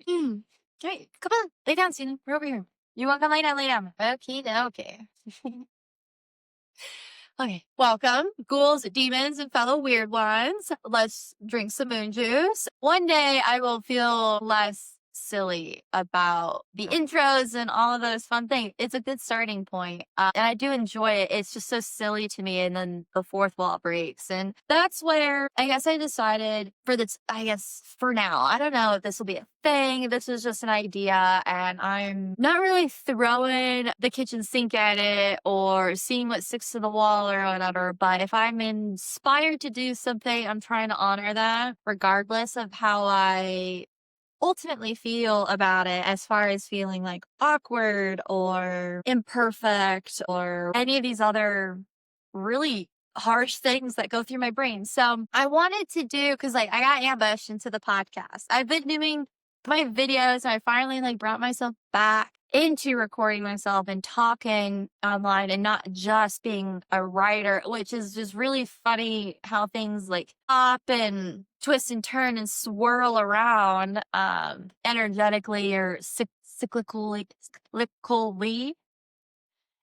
Mm. Hey, come on, lay down, Steven. We're over here. You want to come lay down? Lay down. Okay, okay. Okay, welcome, ghouls, demons, and fellow weird ones. Let's drink some moon juice. One day I will feel less silly about the intros and all of those fun things. It's a good starting point. And I do enjoy it. It's just so silly to me. And then the fourth wall breaks. And that's where I guess I decided for this, I guess for now, I don't know if this will be a thing. This is just an idea. And I'm not really throwing the kitchen sink at it or seeing what sticks to the wall or whatever. But if I'm inspired to do something, I'm trying to honor that regardless of how I ultimately feel about it, as far as feeling like awkward or imperfect or any of these other really harsh things that go through my brain. So I wanted to do, because like I got ambushed into the podcast. I've been doing my videos and I finally like brought myself back into recording myself and talking online and not just being a writer, which is just really funny how things like pop and twist and turn and swirl around energetically or cyclically,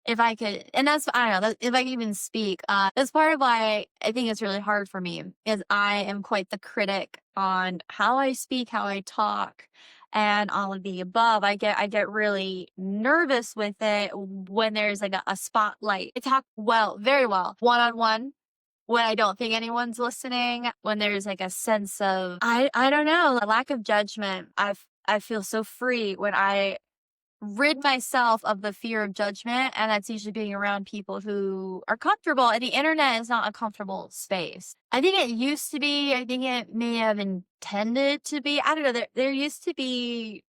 if I could. And that's, I don't know, if I can even speak. That's part of why I think it's really hard for me, is I am quite the critic on how I speak, how I talk, and all of the above. I get really nervous with it when there's like a spotlight. I talk very well, one-on-one, when I don't think anyone's listening, when there's like a sense of, I don't know, a lack of judgment. I feel so free when I rid myself of the fear of judgment, and that's usually being around people who are comfortable, and the internet is not a comfortable space. I think it used to be. I think it may have intended to be. I don't know. There used to be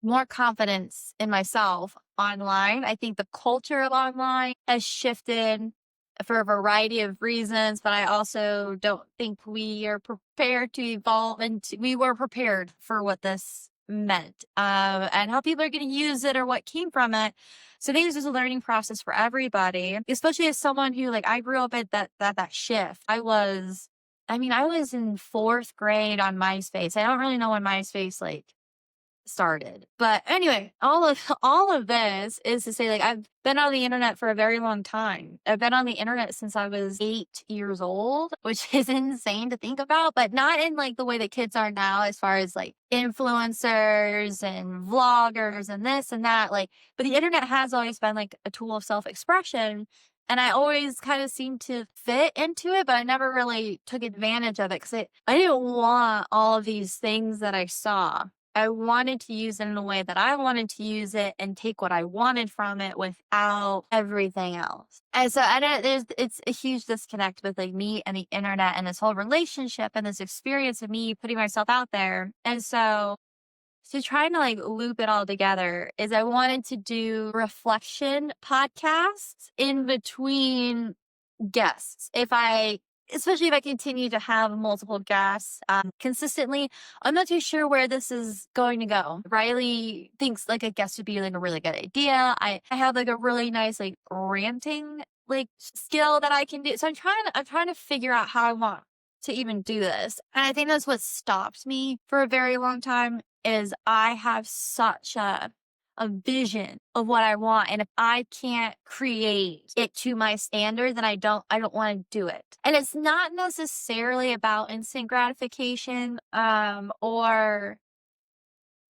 more confidence in myself online. I think the culture of online has shifted for a variety of reasons, but I also don't think we are prepared to evolve, and we were prepared for what this meant, and how people are going to use it or what came from it. So I think this is a learning process for everybody, especially as someone who, like, I grew up at that shift. I was in fourth grade on MySpace. I don't really know when MySpace like started. But anyway, all of this is to say, like, I've been on the internet for a very long time. I've been on the internet since I was 8 years old, which is insane to think about, but not in like the way that kids are now, as far as like influencers and vloggers and this and that. Like, but the internet has always been like a tool of self-expression. And I always kind of seemed to fit into it, but I never really took advantage of it because I didn't want all of these things that I saw. I wanted to use it in a way that I wanted to use it and take what I wanted from it without everything else. And so it's a huge disconnect with like me and the internet and this whole relationship and this experience of me putting myself out there. And so trying to like loop it all together is I wanted to do reflection podcasts in between guests. Especially if I continue to have multiple guests consistently, I'm not too sure where this is going to go. Riley thinks like a guest would be like a really good idea. I have like a really nice like ranting like skill that I can do. So I'm trying to figure out how I want to even do this. And I think that's what stopped me for a very long time, is I have such a vision of what I want. And if I can't create it to my standard, then I don't want to do it. And it's not necessarily about instant gratification, or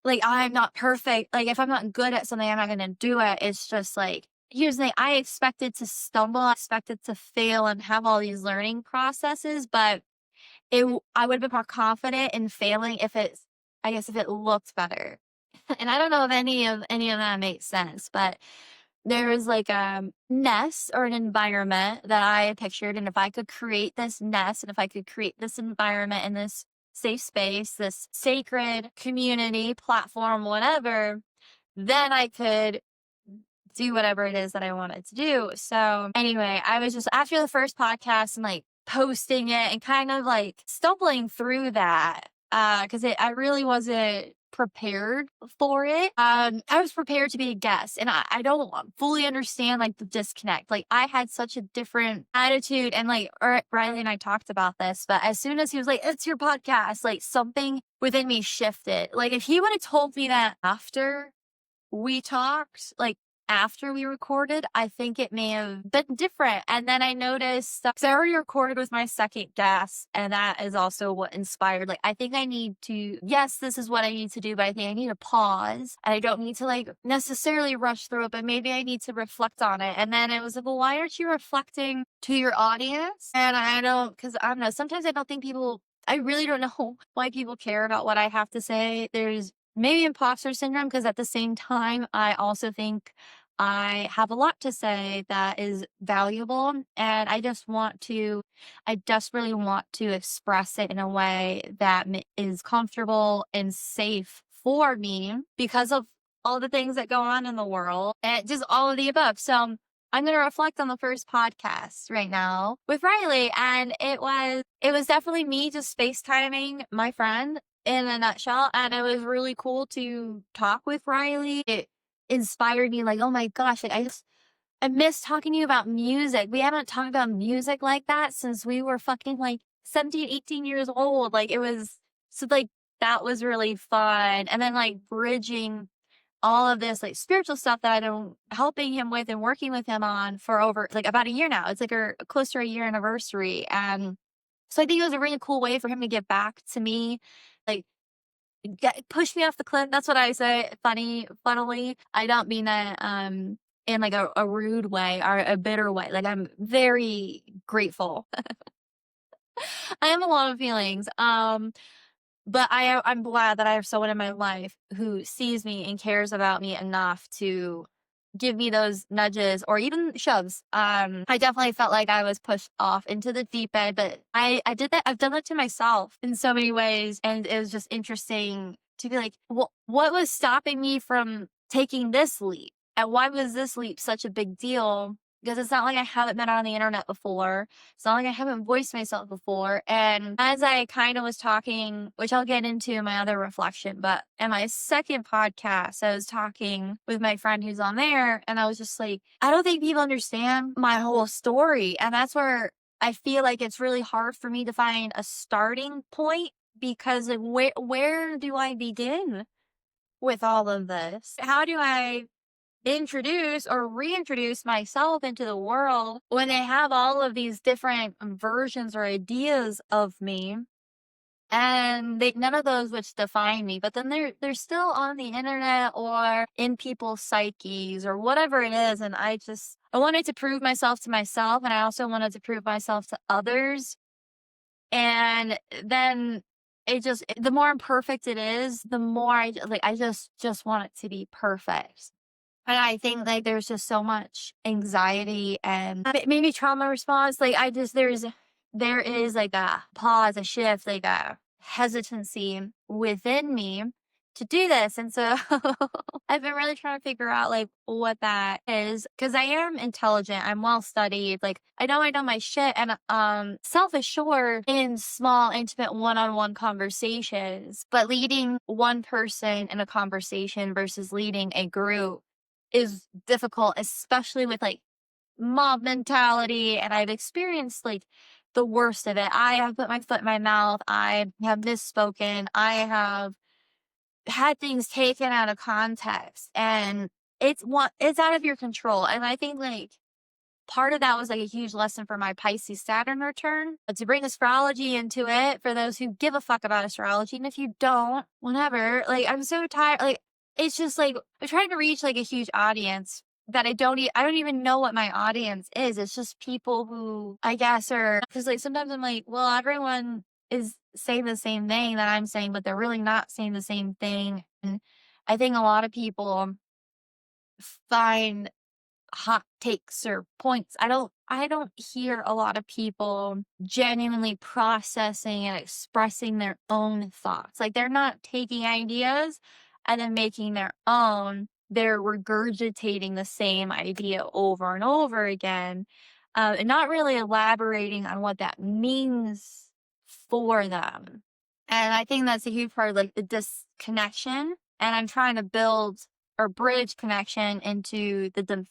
like I'm not perfect. Like if I'm not good at something, I'm not going to do it. It's just like, here's the thing. I expected to stumble. I expected to fail and have all these learning processes, but I would have been more confident in failing if it looked better. And I don't know if any of that makes sense, but there was like a nest or an environment that I pictured. And if I could create this nest, and if I could create this environment and this safe space, this sacred community, platform, whatever, then I could do whatever it is that I wanted to do. So anyway, I was just, after the first podcast and like posting it and kind of like stumbling through that, because I really wasn't prepared for it. I was prepared to be a guest, and I don't fully understand like the disconnect. Like I had such a different attitude, and like Riley and I talked about this, but as soon as he was like, "It's your podcast," like something within me shifted. Like if he would have told me that after we talked, like after we recorded, I think it may have been different. And then I noticed, because I already recorded with my second guest, and that is also what inspired. Like, I think I need to, yes, this is what I need to do, but I think I need to pause. And I don't need to like necessarily rush through it, but maybe I need to reflect on it. And then it was like, well, why aren't you reflecting to your audience? And I don't, because I don't know, sometimes I don't think people, I really don't know why people care about what I have to say. There's maybe imposter syndrome, because at the same time, I also think I have a lot to say that is valuable. And I desperately want to express it in a way that is comfortable and safe for me because of all the things that go on in the world and just all of the above. So I'm going to reflect on the first podcast right now with Riley. And it was definitely me just FaceTiming my friend in a nutshell. And it was really cool to talk with Riley. It inspired me like, oh my gosh, like I miss talking to you about music. We haven't talked about music like that since we were fucking like 17, 18 years old. Like it was, so like that was really fun. And then like bridging all of this like spiritual stuff that I've been helping him with and working with him on for over like about a year now. It's like close to a year anniversary. And so I think it was a really cool way for him to get back to me. Like push me off the cliff. That's what I say. Funnily, I don't mean that in like a rude way or a bitter way. Like I'm very grateful. I have a lot of feelings. But I'm glad that I have someone in my life who sees me and cares about me enough to give me those nudges or even shoves. I definitely felt like I was pushed off into the deep end, but I did that. I've done that to myself in so many ways. And it was just interesting to be like, what was stopping me from taking this leap? And why was this leap such a big deal? Because it's not like I haven't been on the internet before. It's not like I haven't voiced myself before. And as I kind of was talking, which I'll get into in my other reflection, but in my second podcast, I was talking with my friend who's on there, and I was just like, I don't think people understand my whole story. And that's where I feel like it's really hard for me to find a starting point, because like, where do I begin with all of this? How do I introduce or reintroduce myself into the world when they have all of these different versions or ideas of me, and none of those which define me, but then they're still on the internet or in people's psyches or whatever it is. And I wanted to prove myself to myself, and I also wanted to prove myself to others. And then the more imperfect it is, the more I just want it to be perfect. And I think like there's just so much anxiety and maybe trauma response. Like there is like a pause, a shift, like a hesitancy within me to do this. And so I've been really trying to figure out like what that is, because I am intelligent, I'm well studied, like I know my shit, and self-assured in small, intimate one-on-one conversations. But leading one person in a conversation versus leading a group is difficult, especially with like mob mentality. And I've experienced like the worst of it. I have put my foot in my mouth. I have misspoken. I have had things taken out of context, and it's out of your control. And I think like part of that was like a huge lesson for my Pisces Saturn return, but to bring astrology into it for those who give a fuck about astrology. And if you don't, whatever, like I'm so tired. Like it's just like I'm trying to reach like a huge audience that I don't even know what my audience is. It's just people who I guess are, because like sometimes I'm like, well, everyone is saying the same thing that I'm saying, but they're really not saying the same thing. And I think a lot of people find hot takes or points. I don't hear a lot of people genuinely processing and expressing their own thoughts. Like they're not taking ideas and then making their own. They're regurgitating the same idea over and over again, and not really elaborating on what that means for them. And I think that's a huge part of like the disconnection. And I'm trying to build or bridge connection into the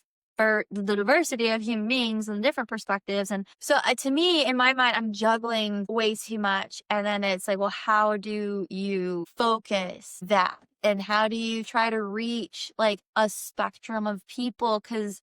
diversity of human beings and different perspectives. And so to me, in my mind, I'm juggling way too much. And then it's like, well, how do you focus that? And how do you try to reach like a spectrum of people? Because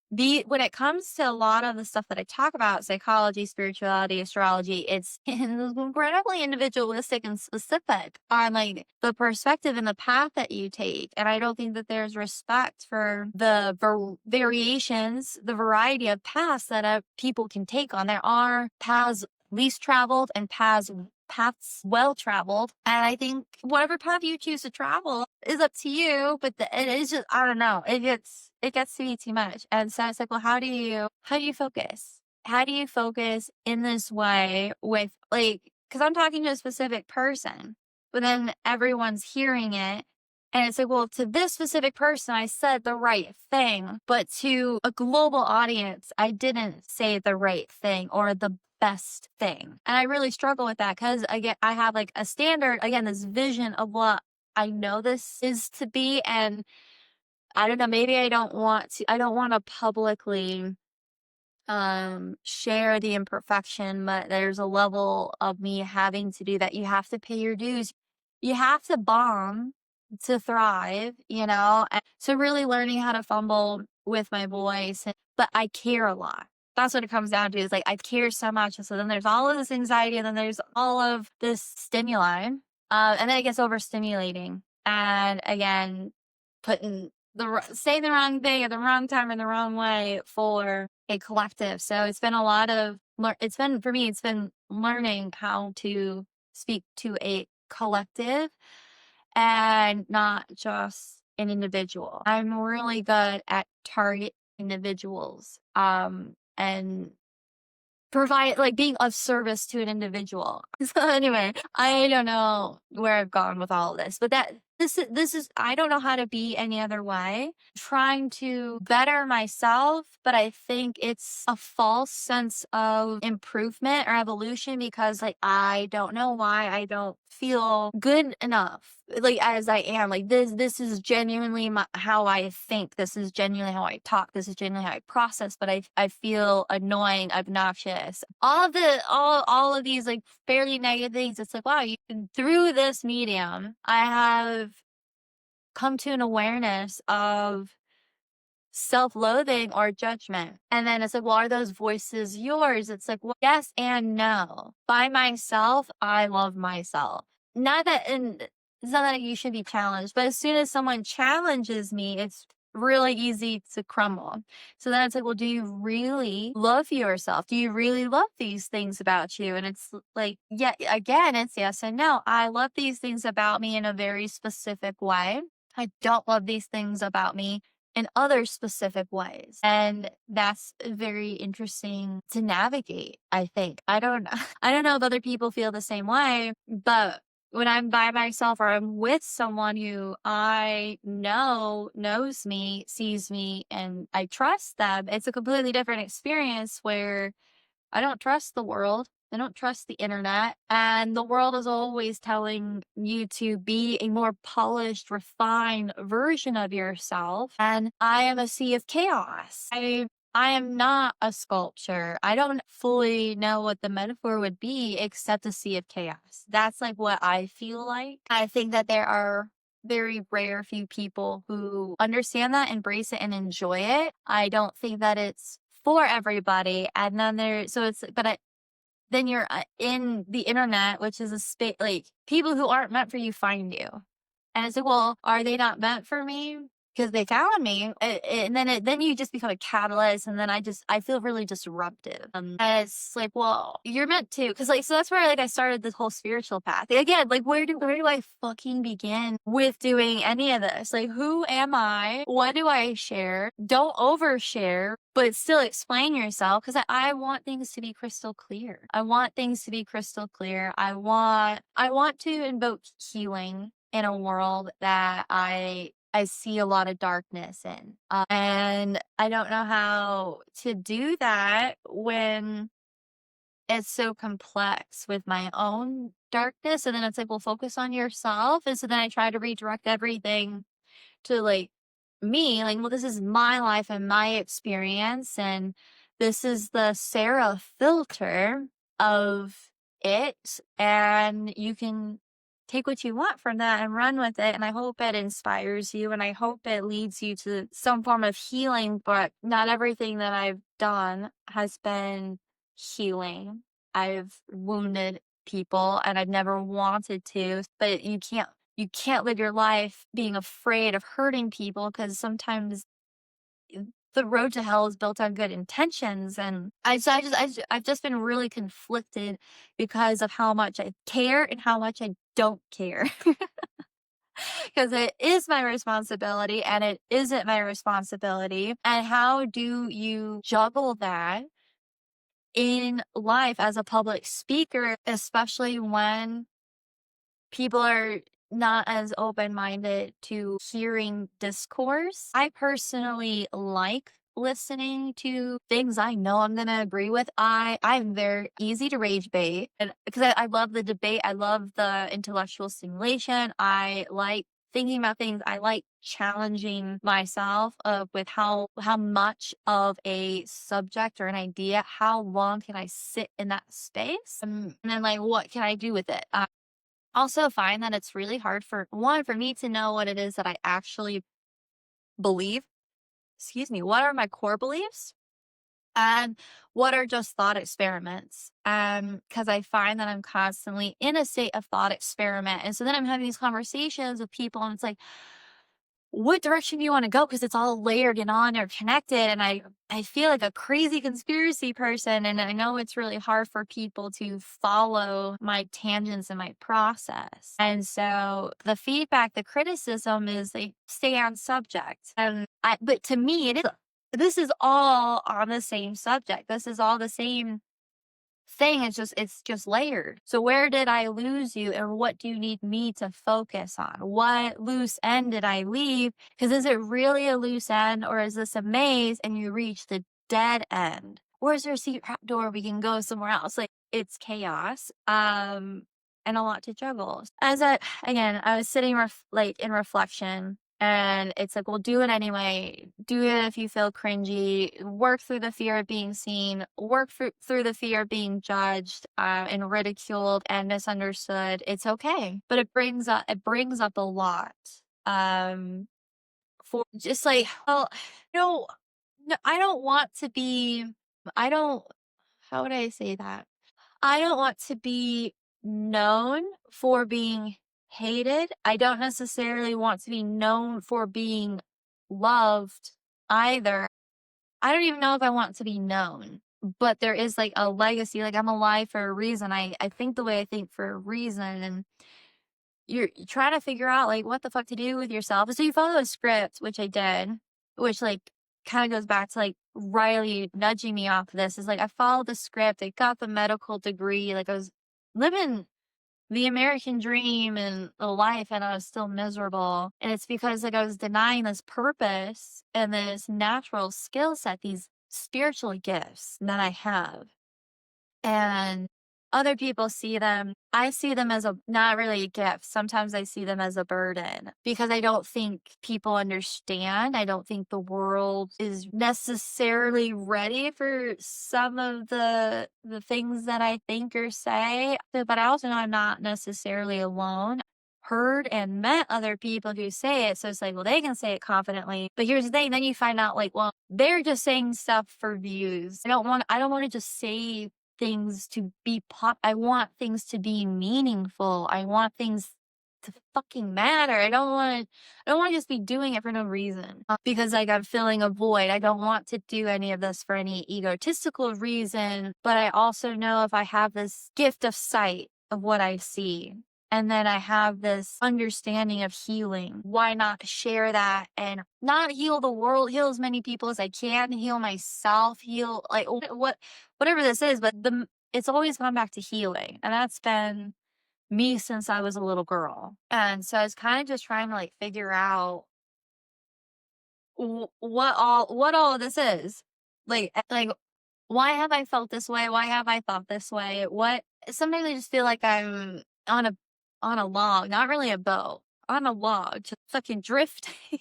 when it comes to a lot of the stuff that I talk about, psychology, spirituality, astrology, it's incredibly individualistic and specific on like the perspective and the path that you take. And I don't think that there's respect for the variations, the variety of paths that people can take on. There are paths least traveled and paths well traveled, and I think whatever path you choose to travel is up to you, but it is just, I don't know, it gets to be too much. And so it's like, well, how do you focus, in this way with like, because I'm talking to a specific person, but then everyone's hearing it. And it's like, well, to this specific person, I said the right thing, but to a global audience, I didn't say the right thing or the best thing. And I really struggle with that because I have like a standard, again, this vision of what I know this is to be. And I don't know, maybe I don't want to publicly share the imperfection, but there's a level of me having to do that. You have to pay your dues. You have to bomb to thrive, And so really learning how to fumble with my voice, but I care a lot. That's what it comes down to, is like I care so much. And so then there's all of this anxiety, and then there's all of this stimuli. And then it gets overstimulating. And again, saying the wrong thing at the wrong time in the wrong way for a collective. So it's been a lot of for me, it's been learning how to speak to a collective and not just an individual. I'm really good at target individuals, and provide like being of service to an individual. So anyway, I don't know where I've gone with all of this, but this is I don't know how to be any other way. Trying to better myself, but I think it's a false sense of improvement or evolution because like I don't know why I don't feel good enough like as I am. Like this is genuinely how I think. This is genuinely how I talk. This is genuinely how I process, but I feel annoying, obnoxious. All of these like fairly negative things. It's like, wow, through this medium, I have come to an awareness of self-loathing or judgment. And then it's like, well, are those voices yours? It's like, well, yes and no. By myself, I love myself. Not that, and it's not that you should be challenged, but as soon as someone challenges me, it's really easy to crumble. So then it's like, well, do you really love yourself? Do you really love these things about you? And it's like, yeah, again, it's yes and no. I love these things about me in a very specific way. I don't love these things about me in other specific ways. And that's very interesting to navigate, I think. I don't know. I don't know if other people feel the same way, but when I'm by myself or I'm with someone who I know knows me, sees me, and I trust them, it's a completely different experience where I don't trust the world. I don't trust the internet. And the world is always telling you to be a more polished, refined version of yourself. And I am a sea of chaos. I am not a sculpture. I don't fully know what the metaphor would be except a sea of chaos. That's like what I feel like. I think that there are very rare few people who understand that, embrace it, and enjoy it. I don't think that it's for everybody. And then then you're in the internet, which is a space, like people who aren't meant for you find you. And it's like, well, are they not meant for me? Because they found me. And then you just become a catalyst. And then I feel really disruptive. And it's like, well, you're meant to. Cause like, so that's where like I started this whole spiritual path. Again, like where do I fucking begin with doing any of this? Like, who am I? What do I share? Don't overshare, but still explain yourself. Cause I want things to be crystal clear. I want things to be crystal clear. I want to invoke healing in a world that I see a lot of darkness in. And I don't know how to do that when it's so complex with my own darkness, and then it's like, well, focus on yourself. And so then I try to redirect everything to like me, like, well, this is my life and my experience, and this is the Sarah filter of it, and you can take what you want from that and run with it. And I hope it inspires you, and I hope it leads you to some form of healing. But not everything that I've done has been healing. I've wounded people and I've never wanted to, but you can't live your life being afraid of hurting people, because sometimes the road to hell is built on good intentions. And I've just been really conflicted because of how much I care and how much I don't care. Because it is my responsibility and it isn't my responsibility. And how do you juggle that in life as a public speaker, especially when people are not as open-minded to hearing discourse? I personally like listening to things I know I'm gonna agree with. I'm very easy to rage bait, and because I love the debate, I love the intellectual stimulation. I like thinking about things. I like challenging myself with how much of a subject or an idea, how long can I sit in that space, and then like what can I do with it? Also find that it's really hard for me to know what it is that I actually believe. Excuse me, what are my core beliefs? And what are just thought experiments? Because I find that I'm constantly in a state of thought experiment. And so then I'm having these conversations with people, and it's like, what direction do you want to go? Because it's all layered and on or connected. And I feel like a crazy conspiracy person. And I know it's really hard for people to follow my tangents and my process. And so the feedback, the criticism is like, stay on subject. But to me, this is all on the same subject. This is all the same thing. It's just layered. So where did I lose you, and what do you need me to focus on? What loose end did I leave? Because is it really a loose end, or is this a maze and you reach the dead end? Or is there a secret door we can go somewhere else? Like, it's chaos. And a lot to juggle. I was sitting like in reflection, and it's like, well, do it anyway. Do it if you feel cringy. Work through the fear of being seen. Work through the fear of being judged, and ridiculed and misunderstood. It's okay, but it brings up a lot. Um, for just like, well, no, no, I don't want to be. I don't. How would I say that? I don't want to be known for being hated. I don't necessarily want to be known for being loved either. I don't even know if I want to be known, but there is like a legacy. Like, I'm alive for a reason. I think the way I think for a reason. And you're trying to figure out like what the fuck to do with yourself. So you follow a script, which I did, which like kind of goes back to like Riley nudging me off of this. Is like, I followed the script, I got the medical degree, like I was living the American dream and the life, and I was still miserable. And it's because like I was denying this purpose and this natural skill set, these spiritual gifts that I have. And other people see them, I see them as a not really a gift. Sometimes I see them as a burden, because I don't think people understand. I don't think the world is necessarily ready for some of the things that I think or say. But I also know I'm not necessarily alone. Heard and met other people who say it. So it's like, well, they can say it confidently. But here's the thing, then you find out like, well, they're just saying stuff for views. I don't want to just say things to be pop. I want things to be meaningful. I want things to fucking matter. I don't want to just be doing it for no reason. Because like I'm filling a void. I don't want to do any of this for any egotistical reason, but I also know if I have this gift of sight of what I see, and then I have this understanding of healing, why not share that and not heal the world, heal as many people as I can, heal myself, heal like whatever this is, but it's always gone back to healing. And that's been me since I was a little girl. And so I was kind of just trying to like figure out what all of this is. Like why have I felt this way? Why have I thought this way? Sometimes I just feel like I'm on a log, not really a boat, on a log, just fucking drifting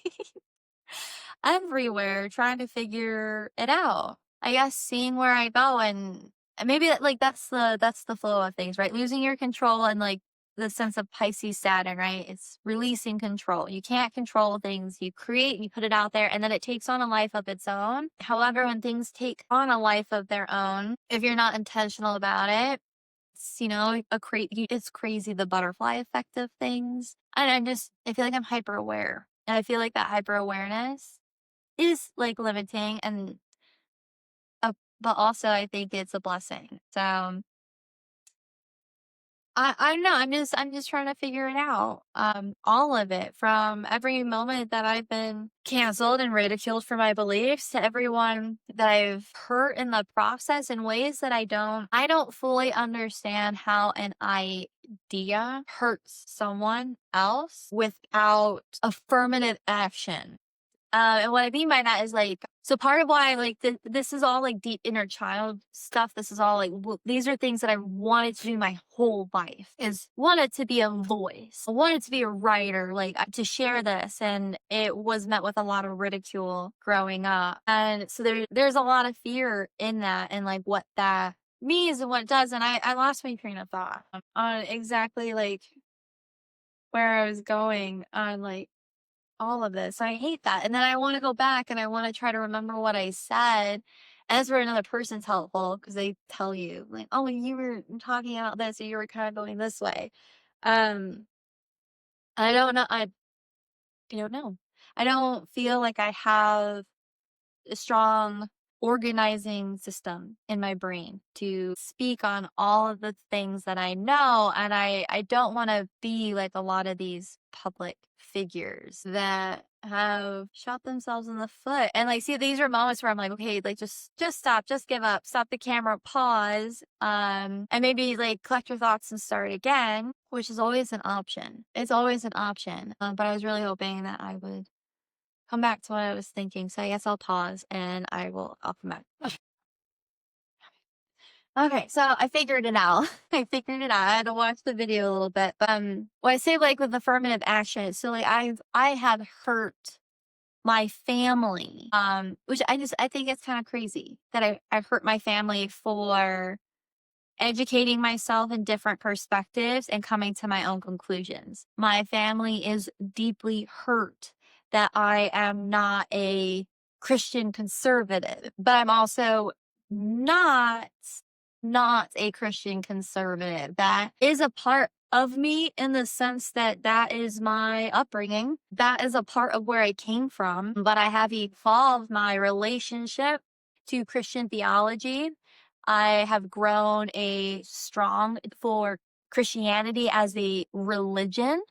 everywhere trying to figure it out. I guess seeing where I go and maybe like that's the flow of things, right? Losing your control and like the sense of Pisces Saturn, right? It's releasing control. You can't control things. You create, you put it out there, and then it takes on a life of its own. However, when things take on a life of their own, if you're not intentional about it, it's, it's crazy the butterfly effect of things. And I feel like I'm hyper aware. And I feel like that hyper awareness is like limiting but also I think it's a blessing. So I don't know. I'm just trying to figure it out. All of it, from every moment that I've been canceled and ridiculed for my beliefs to everyone that I've hurt in the process in ways that I don't fully understand how an idea hurts someone else without affirmative action. And what I mean by that is like, so part of why like this is all like deep inner child stuff. This is all like these are things that I wanted to do my whole life. Is wanted to be a voice, I wanted to be a writer, like to share this, and it was met with a lot of ridicule growing up, and so there's a lot of fear in that, and like what that means and what it does. And I lost my train of thought on exactly like where I was going on like all of this. I hate that. And then I want to go back and I want to try to remember what I said. As for another person's helpful because they tell you like, oh, you were talking about this or you were kind of going this way. Um, I don't know. I don't know. I don't feel like I have a strong organizing system in my brain to speak on all of the things that I know. And I don't want to be like a lot of these public figures that have shot themselves in the foot. And like, see, these are moments where I'm like, okay, like just stop, just give up, stop the camera, pause, and maybe like collect your thoughts and start again, which is always an option. It's always an option. But I was really hoping that I would come back to what I was thinking. So I guess I'll pause and I'll come back. Okay, so I figured it out. I figured it out. I had to watch the video a little bit. But what I say like with affirmative action, so like I have hurt my family. Which I think it's kind of crazy that I've hurt my family for educating myself in different perspectives and coming to my own conclusions. My family is deeply hurt that I am not a Christian conservative, but I'm also not not a Christian conservative. That is a part of me in the sense that that is my upbringing. That is a part of where I came from, but I have evolved my relationship to Christian theology. I have grown a strong for Christianity as a religion.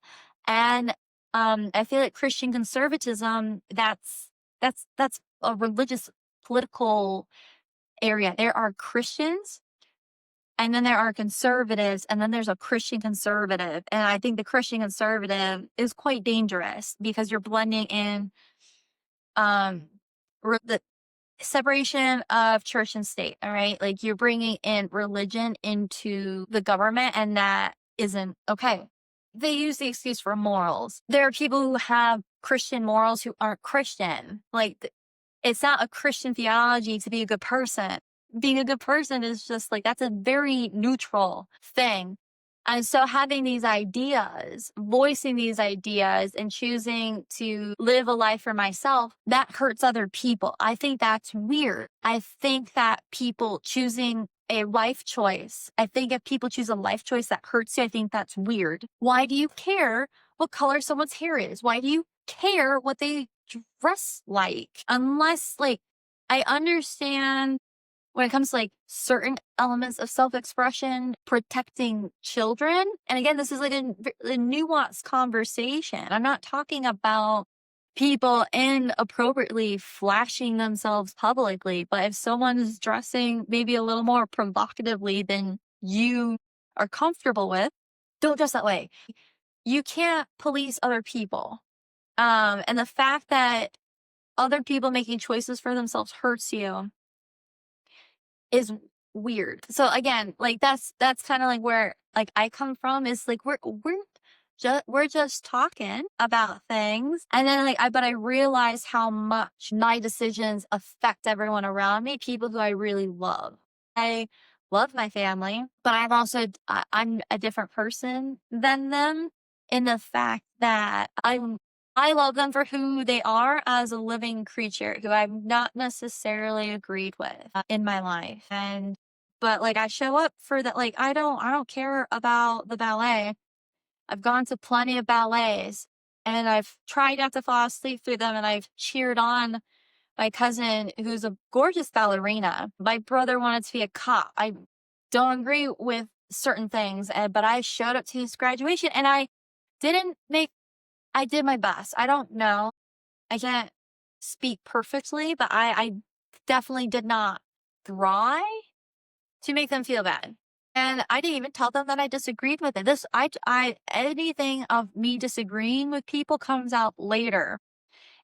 And I feel like Christian conservatism, that's a religious political area. There are Christians and then there are conservatives and then there's a Christian conservative. And I think the Christian conservative is quite dangerous because you're blending in the separation of church and state. All right. Like you're bringing in religion into the government and that isn't okay. They use the excuse for morals. There are people who have Christian morals who aren't Christian. Like it's not a Christian theology to be a good person. Being a good person is just like, that's a very neutral thing. And so having these ideas, voicing these ideas and choosing to live a life for myself, that hurts other people. I think that's weird. I think that people choosing a life choice, I think if people choose a life choice that hurts you, I think that's weird. Why do you care what color someone's hair is? Why do you care what they dress like? Unless like, I understand when it comes to like certain elements of self-expression, protecting children. And again, this is like a nuanced conversation. I'm not talking about people inappropriately flashing themselves publicly, but if someone is dressing maybe a little more provocatively than you are comfortable with, don't dress that way. You can't police other people. And the fact that other people making choices for themselves hurts you is weird. So again, like that's kind of like where like I come from is like we're just talking about things. And then like but I realize how much my decisions affect everyone around me, people who I really love. I love my family, but I'm a different person than them in the fact that I love them for who they are as a living creature who I've not necessarily agreed with in my life. But like I show up for that. Like I don't care about the ballet. I've gone to plenty of ballets and I've tried not to fall asleep through them and I've cheered on my cousin who's a gorgeous ballerina. My brother wanted to be a cop. I don't agree with certain things, but I showed up to his graduation and didn't make I did my best. I don't know. I can't speak perfectly, but I definitely did not try to make them feel bad. And I didn't even tell them that I disagreed with it. Anything of me disagreeing with people comes out later.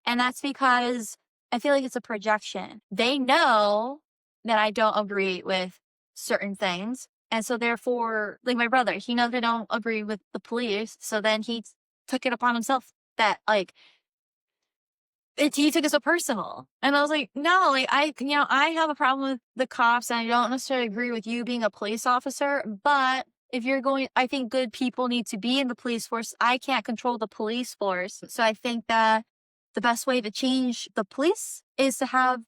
And that's because I feel like it's a projection. They know that I don't agree with certain things. And so therefore, like my brother, he knows I don't agree with the police. So then he took it upon himself that like he took it so personal. And I was like, no, like I have a problem with the cops and I don't necessarily agree with you being a police officer, but if you're going, I think good people need to be in the police force. I can't control the police force. So I think that the best way to change the police is to have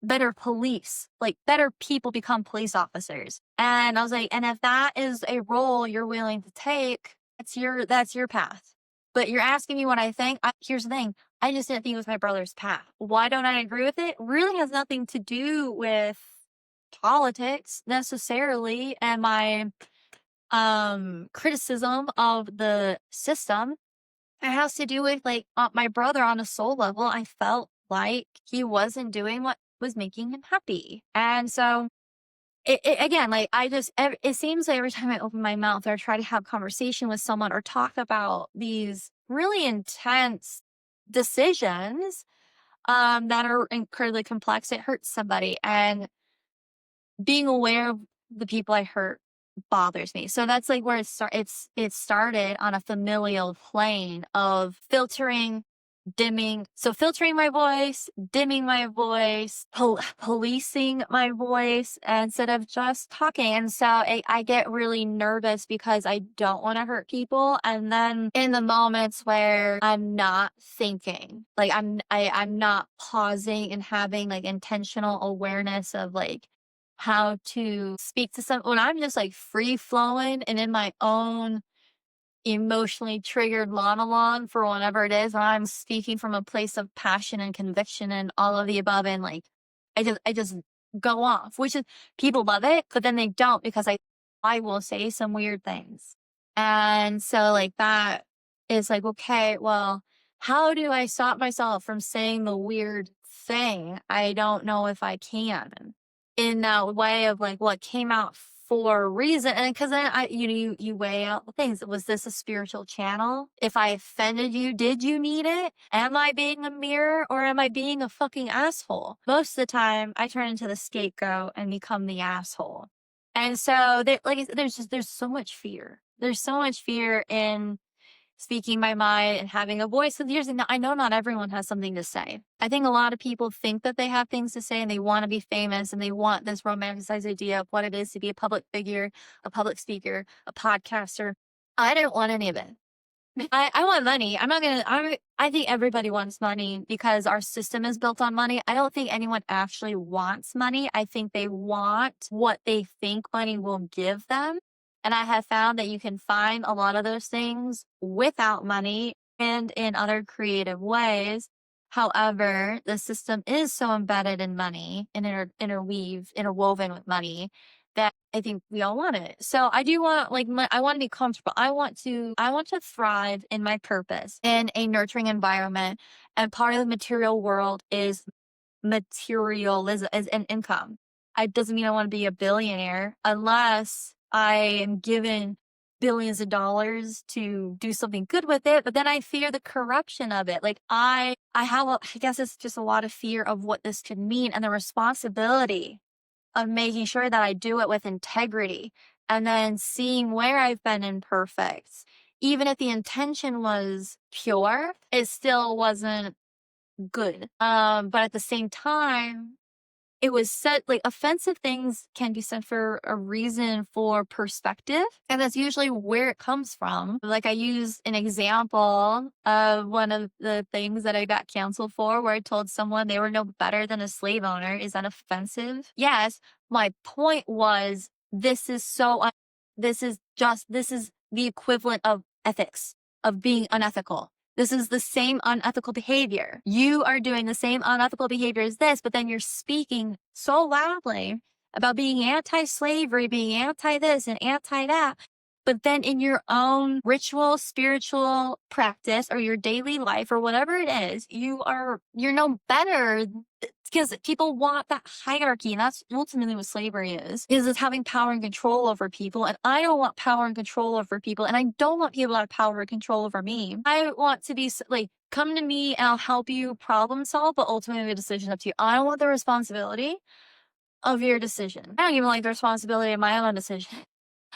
better police, like better people become police officers. And I was like, and if that is a role you're willing to take, that's your path. But you're asking me what I think. Here's the thing. I just didn't think it was my brother's path. Why don't I agree with it? Really has nothing to do with politics necessarily and my criticism of the system. It has to do with like my brother on a soul level. I felt like he wasn't doing what was making him happy. And so again, like it seems like every time I open my mouth or try to have conversation with someone or talk about these really intense decisions that are incredibly complex, it hurts somebody. And being aware of the people I hurt bothers me. So that's like where it started on a familial plane of filtering my voice, dimming my voice, policing my voice instead of just talking. And so I get really nervous because I don't want to hurt people. And then in the moments where I'm not thinking, like I'm not pausing and having like intentional awareness of like how to speak to someone when I'm just like free flowing and in my own emotionally triggered monologue for whatever it is, when I'm speaking from a place of passion and conviction and all of the above, and like I just go off, which is people love it, but then they don't because I will say some weird things. And so like that is like, okay, well, how do I stop myself from saying the weird thing? I don't know if I can in that way of like what came out for a reason. And because then you weigh out the things. Was this a spiritual channel? If I offended you, did you need it? Am I being a mirror or am I being a fucking asshole? Most of the time I turn into the scapegoat and become the asshole. And so there's so much fear. There's so much fear in speaking my mind and having a voice. So here's the thing, I know not everyone has something to say. I think a lot of people think that they have things to say and they want to be famous and they want this romanticized idea of what it is to be a public figure, a public speaker, a podcaster. I don't want any of it. I want money. I think everybody wants money because our system is built on money. I don't think anyone actually wants money. I think they want what they think money will give them. And I have found that you can find a lot of those things without money and in other creative ways. However, the system is so embedded in money and interwoven with money that I think we all want it. So I do want I want to be comfortable. I want to thrive in my purpose in a nurturing environment. And part of the material world is materialism is an income. It doesn't mean I want to be a billionaire unless I am given billions of dollars to do something good with it. But then I fear the corruption of it. Like I guess it's just a lot of fear of what this could mean and the responsibility of making sure that I do it with integrity and then seeing where I've been imperfect. Even if the intention was pure, it still wasn't good. But at the same time, it was said like offensive things can be said for a reason for perspective. And that's usually where it comes from. Like I used an example of one of the things that I got canceled for where I told someone they were no better than a slave owner. Is that offensive? Yes. My point was this is this is the equivalent of ethics, of being unethical. This is the same unethical behavior. You are doing the same unethical behavior as this, but then you're speaking so loudly about being anti-slavery, being anti-this and anti-that. But then in your own ritual, spiritual practice or your daily life or whatever it is, you're no better because people want that hierarchy. And that's ultimately what slavery is it's having power and control over people. And I don't want power and control over people. And I don't want people to have power and control over me. I want to be like, come to me and I'll help you problem solve, but ultimately the decision up to you. I don't want the responsibility of your decision. I don't even like the responsibility of my own decision.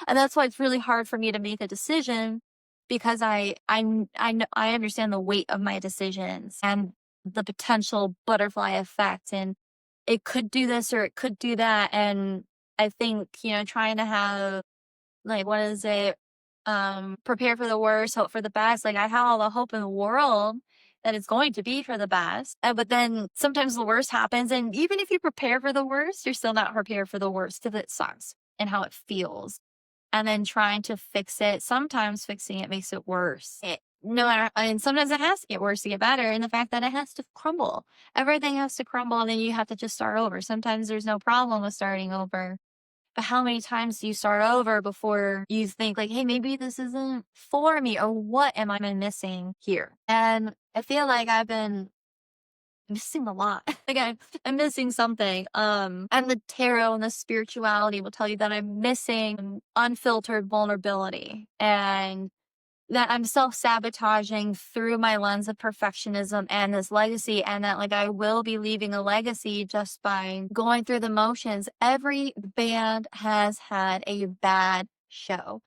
And that's why it's really hard for me to make a decision because I understand the weight of my decisions and the potential butterfly effect. And it could do this or it could do that. And I think, trying to have like, what is it? Prepare for the worst, hope for the best. Like I have all the hope in the world that it's going to be for the best. But then sometimes the worst happens. And even if you prepare for the worst, you're still not prepared for the worst because it sucks and how it feels. And then trying to fix it, sometimes fixing it makes it worse. No matter, and sometimes it has to get worse to get better. And the fact that it has to crumble, everything has to crumble, and then you have to just start over. Sometimes there's no problem with starting over. But how many times do you start over before you think like, hey, maybe this isn't for me, or what am I missing here? And I feel like I've been missing a lot. Like I'm missing something. And the tarot and the spirituality will tell you that I'm missing unfiltered vulnerability and that I'm self-sabotaging through my lens of perfectionism and this legacy, and that like I will be leaving a legacy just by going through the motions. Every band has had a bad show.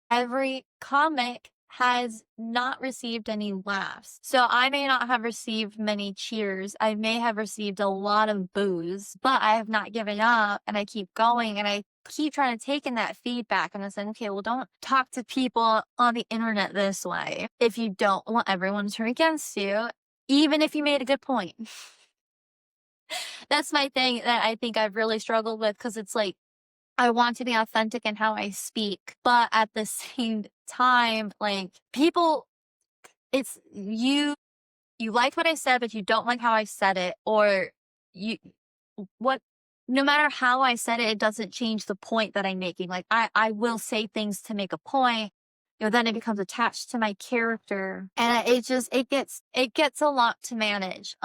Every comic has not received any laughs. So I may not have received many cheers. I may have received a lot of boos, but I have not given up and I keep going and I keep trying to take in that feedback and I said, okay, well, don't talk to people on the internet this way if you don't want everyone to turn against you, even if you made a good point. That's my thing that I think I've really struggled with because it's like, I want to be authentic in how I speak, but at the same time, like people, it's you like what I said, but you don't like how I said it, or you, what, no matter how I said it, it doesn't change the point that I'm making. Like I will say things to make a point, then it becomes attached to my character and it gets a lot to manage.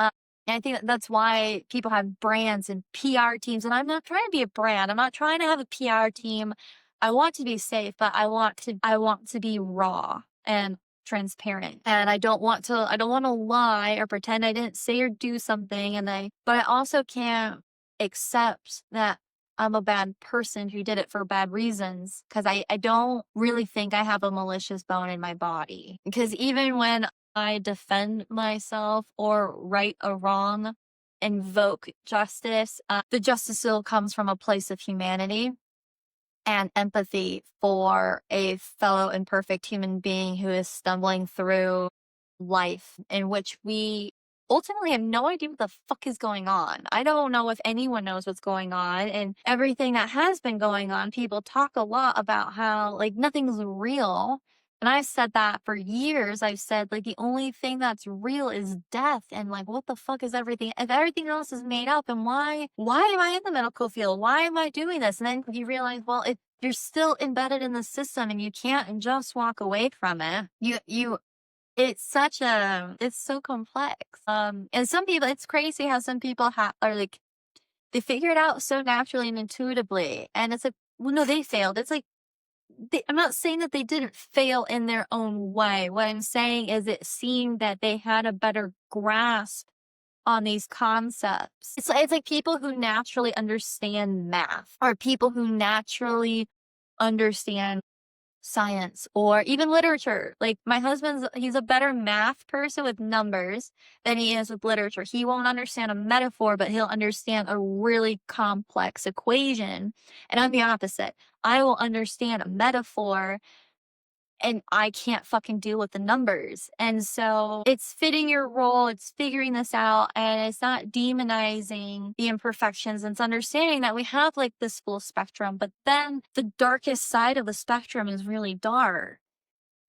And I think that's why people have brands and PR teams. And I'm not trying to be a brand. I'm not trying to have a PR team. I want to be safe, but I want to be raw and transparent. And I don't want to lie or pretend I didn't say or do something. But I also can't accept that I'm a bad person who did it for bad reasons. Cause I don't really think I have a malicious bone in my body. Because even when I defend myself or right a wrong, invoke justice, the justice still comes from a place of humanity and empathy for a fellow imperfect human being who is stumbling through life in which we ultimately have no idea what the fuck is going on. I don't know if anyone knows what's going on, and everything that has been going on, people talk a lot about how like nothing's real. And I've said that for years. I've said like the only thing that's real is death. And like, what the fuck is everything? If everything else is made up, and why am I in the medical field? Why am I doing this? And then you realize, well, you're still embedded in the system and you can't just walk away from it. It's so complex. And some people, it's crazy how some people are like, they figure it out so naturally and intuitively. And it's like, well, no, they failed. It's like, I'm not saying that they didn't fail in their own way. What I'm saying is it seemed that they had a better grasp on these concepts. It's like people who naturally understand math or people who naturally understand science or even literature. Like my he's a better math person with numbers than he is with literature. He won't understand a metaphor, but he'll understand a really complex equation. And I'm the opposite. I will understand a metaphor and I can't fucking deal with the numbers. And so it's fitting your role, it's figuring this out, and it's not demonizing the imperfections. It's understanding that we have like this full spectrum, but then the darkest side of the spectrum is really dark.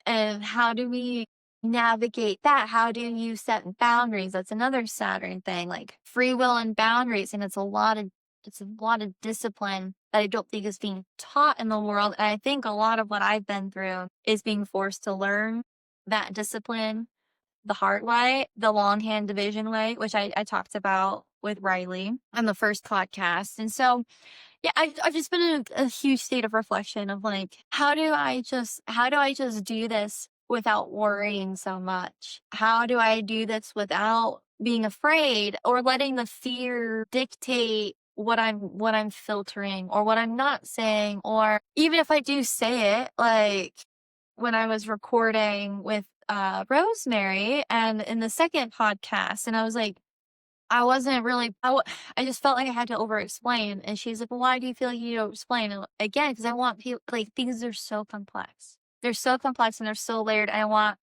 And how do we navigate that? How do you set boundaries? That's another Saturn thing, like free will and boundaries. And it's a lot of discipline that I don't think is being taught in the world. And I think a lot of what I've been through is being forced to learn that discipline the hard way, the longhand division way, which I talked about with Riley on the first podcast. And so yeah, I've just been in a huge state of reflection of like, how do I just do this without worrying so much? How do I do this without being afraid or letting the fear dictate what I'm filtering or what I'm not saying? Or even if I do say it, like when I was recording with Rosemary and in the second podcast, and I was like, I wasn't really I just felt like I had to over explain, and she's like, "Well, why do you feel like you need to explain?" And again, because I want people like, things are so complex. They're so complex and they're so layered, and I want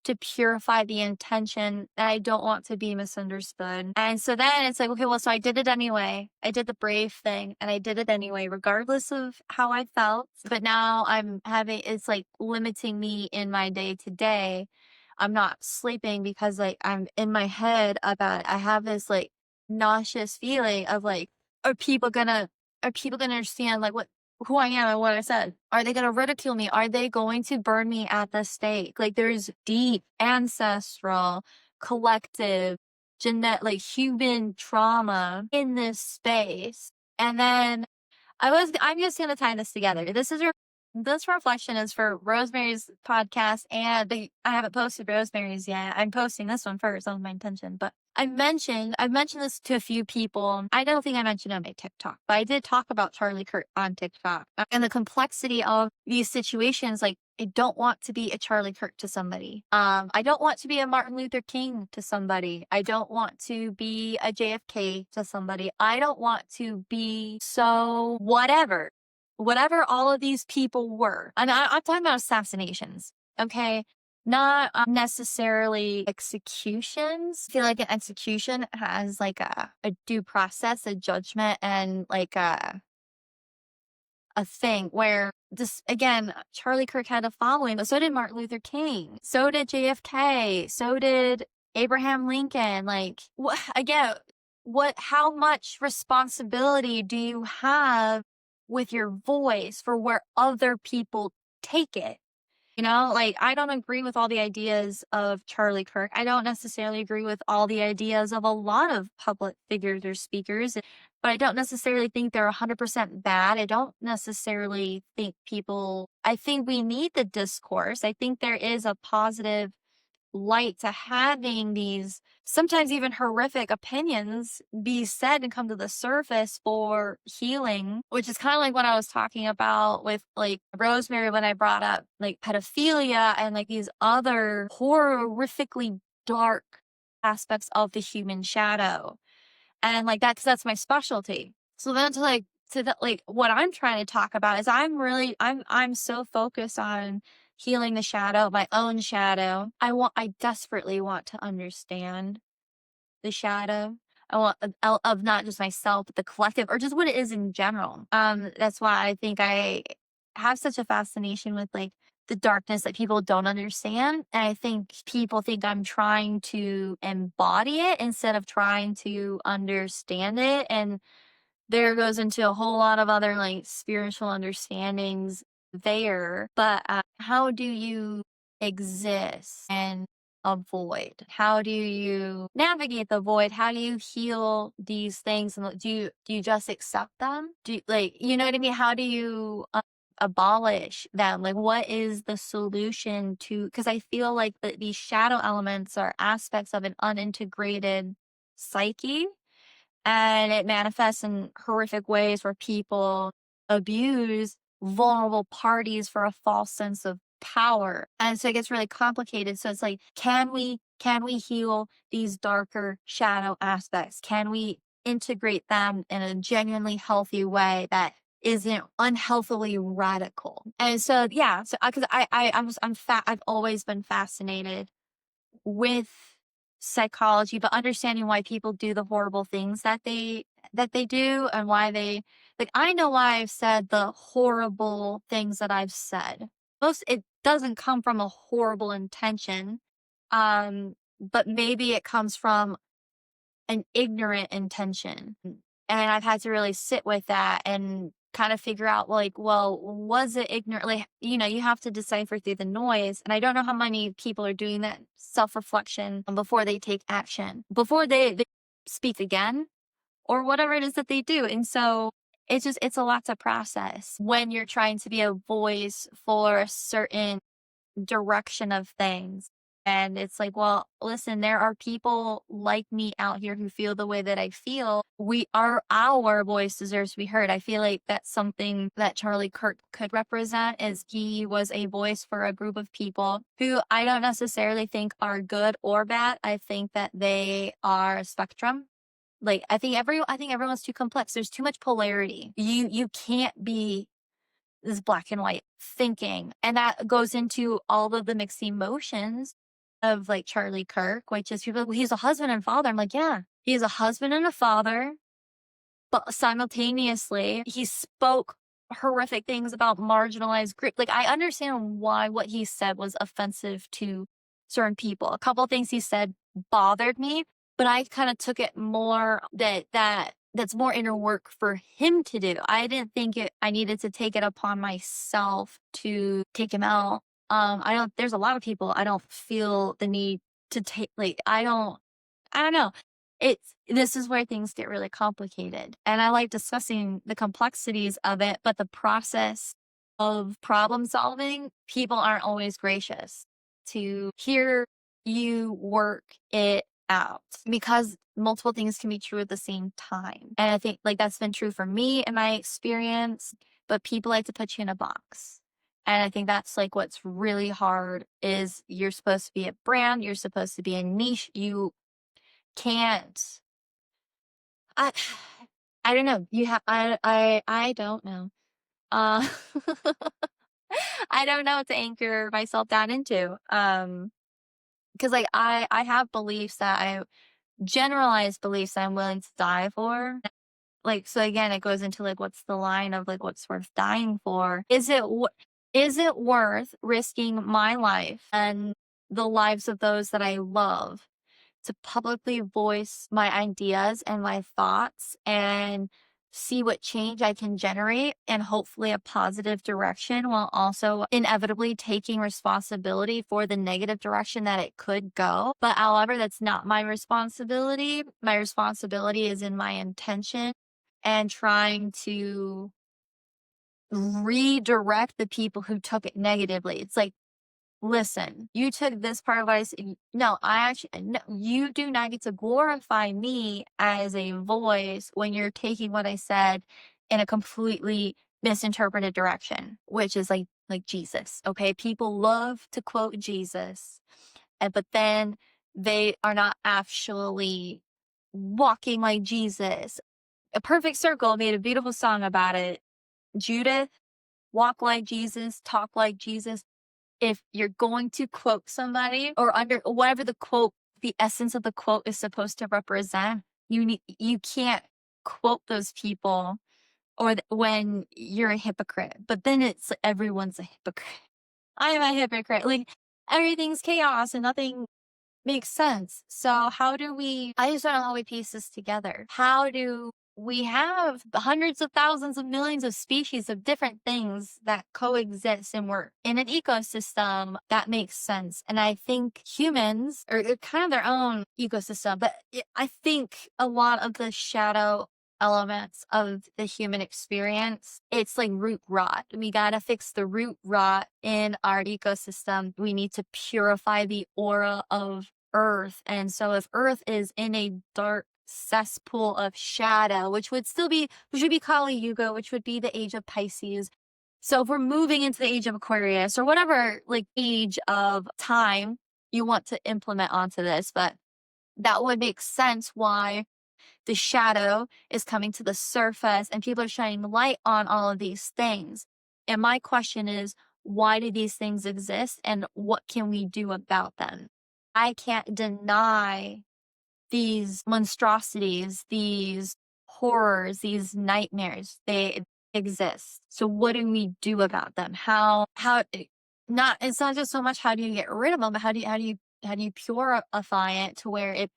to purify the intention, and I don't want to be misunderstood. And so then it's like, okay, well, so I did it anyway. I did the brave thing, and I did it anyway, regardless of how I felt. But now it's like limiting me in my day to day. I'm not sleeping because like I'm in my head about I have this like nauseous feeling of like, are people gonna are people gonna understand like what who I am and what I said? Are they gonna ridicule me? Are they going to burn me at the stake? Like there's deep ancestral, collective, like human trauma in this space. And then I'm just gonna tie this together. This reflection is for Rosemary's podcast, but I haven't posted Rosemary's yet. I'm posting this one first. That was my intention. But I've mentioned this to a few people. I don't think I mentioned it on my TikTok, but I did talk about Charlie Kirk on TikTok and the complexity of these situations. Like, I don't want to be a Charlie Kirk to somebody. I don't want to be a Martin Luther King to somebody. I don't want to be a JFK to somebody. I don't want to be so whatever all of these people were. And I'm talking about assassinations, okay? Not necessarily executions. I feel like an execution has like a due process, a judgment, and like a thing where this again, Charlie Kirk had a following, but so did Martin Luther King, so did JFK, so did Abraham Lincoln. Like, again, how much responsibility do you have with your voice for where other people take it? Like I don't agree with all the ideas of Charlie Kirk. I don't necessarily agree with all the ideas of a lot of public figures or speakers, but I don't necessarily think they're 100% bad. I don't necessarily think I think we need the discourse. I think there is a positive light to having these sometimes even horrific opinions be said and come to the surface for healing, which is kind of like what I was talking about with like Rosemary when I brought up like pedophilia and like these other horrifically dark aspects of the human shadow. And like that, because that's my specialty. So then to that, like what I'm trying to talk about is I'm so focused on healing the shadow, my own shadow. I desperately want to understand the shadow. I want of not just myself, but the collective or just what it is in general. That's why I think I have such a fascination with like the darkness that people don't understand. And I think people think I'm trying to embody it instead of trying to understand it. And there goes into a whole lot of other like spiritual understandings there. But how do you exist and avoid? How do you navigate the void? How do you heal these things? And do you just accept them? You know what I mean? How do you abolish them? Like, what is the solution to? Because I feel like these shadow elements are aspects of an unintegrated psyche, and it manifests in horrific ways where people abuse vulnerable parties for a false sense of power. And so it gets really complicated. So it's like, can we heal these darker shadow aspects? Can we integrate them in a genuinely healthy way that isn't unhealthily radical? And so yeah, so because I've always been fascinated with psychology, but understanding why people do the horrible things that they do, and why they, like, I know why I've said the horrible things that I've said. Most it doesn't come from a horrible intention. But maybe it comes from an ignorant intention. And I've had to really sit with that and kind of figure out, like, well, was it ignorant? Like, you have to decipher through the noise. And I don't know how many people are doing that self reflection before they take action, before they speak again, or whatever it is that they do. And so it's a lot to process when you're trying to be a voice for a certain direction of things. And it's like, well, listen, there are people like me out here who feel the way that I feel. Our voice deserves to be heard. I feel like that's something that Charlie Kirk could represent, is he was a voice for a group of people who I don't necessarily think are good or bad. I think that they are a spectrum. Like, I think everyone's too complex. There's too much polarity. You can't be this black and white thinking. And that goes into all of the mixed emotions of, like, Charlie Kirk, which is people, he's a husband and father. I'm like, yeah, he is a husband and a father, but simultaneously he spoke horrific things about marginalized group. Like, I understand why what he said was offensive to certain people. A couple of things he said bothered me, but I kind of took it more that's more inner work for him to do. I didn't think I needed to take it upon myself to take him out. I don't There's a lot of people I don't feel the need to take, like, I don't know. This is where things get really complicated. And I like discussing the complexities of it, but the process of problem solving, people aren't always gracious to hear you work it out, because multiple things can be true at the same time. And I think, like, that's been true for me in my experience, but people like to put you in a box. And I think that's, like, what's really hard is you're supposed to be a brand, you're supposed to be a niche. You can't I I don't know. You have I don't know. Uh, I don't know what to anchor myself down into. Because, like, I have beliefs that I generalized beliefs that I'm willing to die for. Like, so again, it goes into, like, what's the line of, like, what's worth dying for? Is it worth risking my life and the lives of those that I love to publicly voice my ideas and my thoughts and see what change I can generate, and hopefully a positive direction, while also inevitably taking responsibility for the negative direction that it could go? But however, that's not my responsibility. My responsibility is in my intention and trying to redirect the people who took it negatively. It's like, listen, you took this part of what I said. No, no, you do not get to glorify me as a voice when you're taking what I said in a completely misinterpreted direction, which is like Jesus. Okay. People love to quote Jesus, but then they are not actually walking like Jesus. A Perfect Circle made a beautiful song about it. Judith, walk like Jesus, talk like Jesus. If you're going to quote somebody, or under whatever the essence of the quote is supposed to represent, you can't quote those people, or when you're a hypocrite. But then it's like everyone's a hypocrite. I am a hypocrite. Like, everything's chaos and nothing makes sense. So I just don't know how we piece this together. How do we have hundreds of thousands of millions of species of different things that coexist, and we're in an ecosystem that makes sense? And I think humans are kind of their own ecosystem, but I think a lot of the shadow elements of the human experience, it's like root rot. We got to fix the root rot in our ecosystem. We need to purify the aura of Earth. And so if Earth is in a dark cesspool of shadow, which would be Kali Yuga, which would be the age of Pisces. So if we're moving into the age of Aquarius or whatever like age of time you want to implement onto this, but that would make sense why the shadow is coming to the surface and people are shining light on all of these things. And my question is, why do these things exist and what can we do about them? I can't deny these monstrosities, these horrors, these nightmares. They exist. So what do we do about them? Not it's not just so much how do you get rid of them, but how do you purify it to where it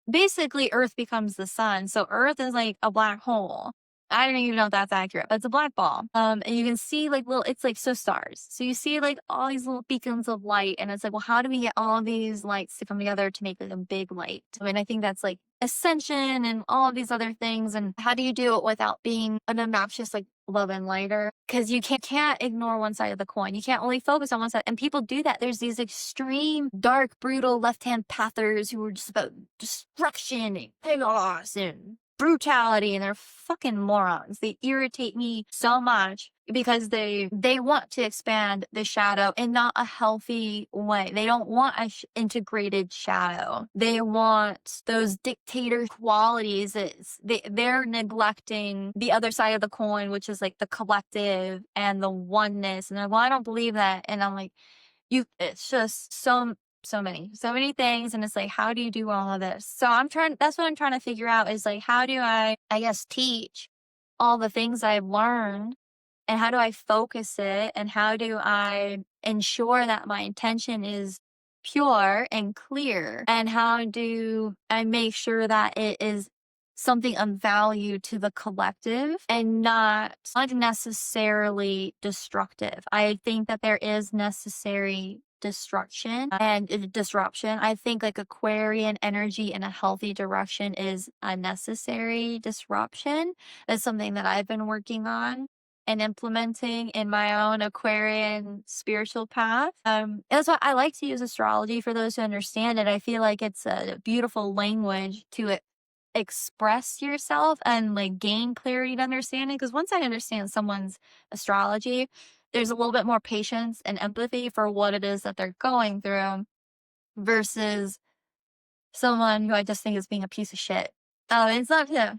basically Earth becomes the sun. So Earth is like a black hole. I don't even know if that's accurate, but it's a black ball. And you can see like it's like so stars. So you see like all these little beacons of light, and it's like, well, how do we get all these lights to come together to make like a big light? I mean, I think that's like ascension and all of these other things. And how do you do it without being an obnoxious like love and lighter? Because you can't ignore one side of the coin. You can't only focus on one side. And people do that. There's these extreme, dark, brutal left-hand pathers who are just about destruction and chaos and brutality, and they're fucking morons. They irritate me so much because they want to expand the shadow in not a healthy way. They don't want a integrated shadow. They want those dictator qualities. They're neglecting the other side of the coin, which is like the collective and the oneness. And they're like, well, I don't believe that. And I'm like, it's just so many things. And it's like, how do you do all of this? So that's what I'm trying to figure out is like, how do I guess, teach all the things I've learned, and how do I focus it? And how do I ensure that my intention is pure and clear? And how do I make sure that it is something of value to the collective and not unnecessarily destructive? I think that there is necessary destruction and disruption. I think like Aquarian energy in a healthy direction is a necessary disruption. That's something that I've been working on and implementing in my own Aquarian spiritual path. That's why I like to use astrology for those who understand it. I feel like it's a beautiful language to express yourself and like gain clarity and understanding. Because once I understand someone's astrology, there's a little bit more patience and empathy for what it is that they're going through versus someone who I just think is being a piece of shit. It's not to,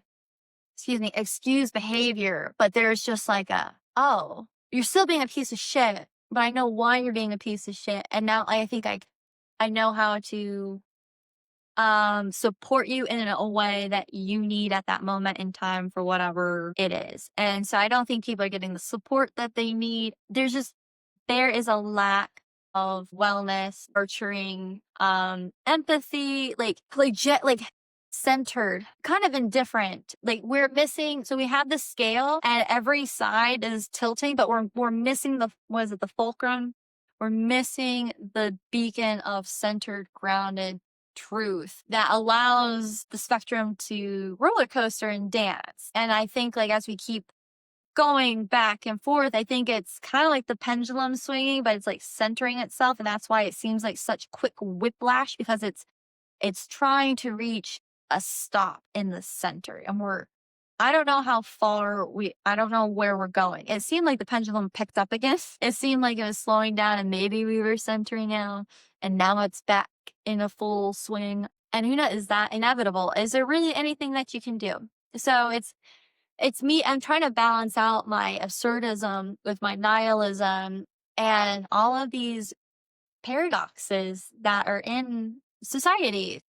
excuse behavior, but there's just like oh, you're still being a piece of shit, but I know why you're being a piece of shit. And now I think I know how to support you in a way that you need at that moment in time for whatever it is. And so I don't think people are getting the support that they need. There is a lack of wellness, nurturing, empathy, like legit, like centered, kind of indifferent. Like we're missing, so we have the scale and every side is tilting, but we're missing the fulcrum? We're missing the beacon of centered, grounded truth that allows the spectrum to roller coaster and dance. And I think like as we keep going back and forth, I think it's kind of like the pendulum swinging, but it's like centering itself. And that's why it seems like such quick whiplash, because it's trying to reach a stop in the center. And I don't know how far I don't know where we're going. It seemed like the pendulum picked up again. It seemed like it was slowing down and maybe we were centering now, and now it's back in a full swing. And who knows, is that inevitable? Is there really anything that you can do? So it's me. I'm trying to balance out my absurdism with my nihilism and all of these paradoxes that are in society.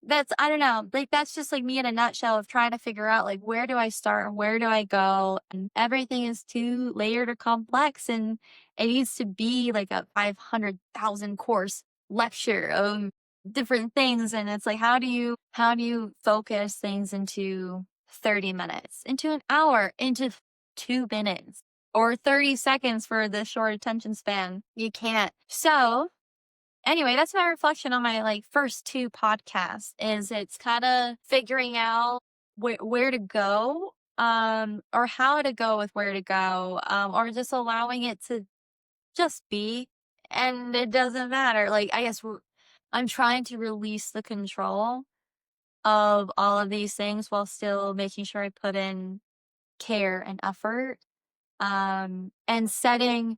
I don't know, like that's just like me in a nutshell of trying to figure out like where do I start and where do I go, and everything is too layered or complex, and it needs to be like a 500,000 course lecture of different things. And it's like, how do you focus things into 30 minutes, into an hour, into 2 minutes, or 30 seconds for the short attention span? You can't. So anyway, that's my reflection on my like first two podcasts. Is it's kind of figuring out where to go, or how to go with where to go, or just allowing it to just be, and it doesn't matter. Like I guess I'm trying to release the control of all of these things while still making sure I put in care and effort, and setting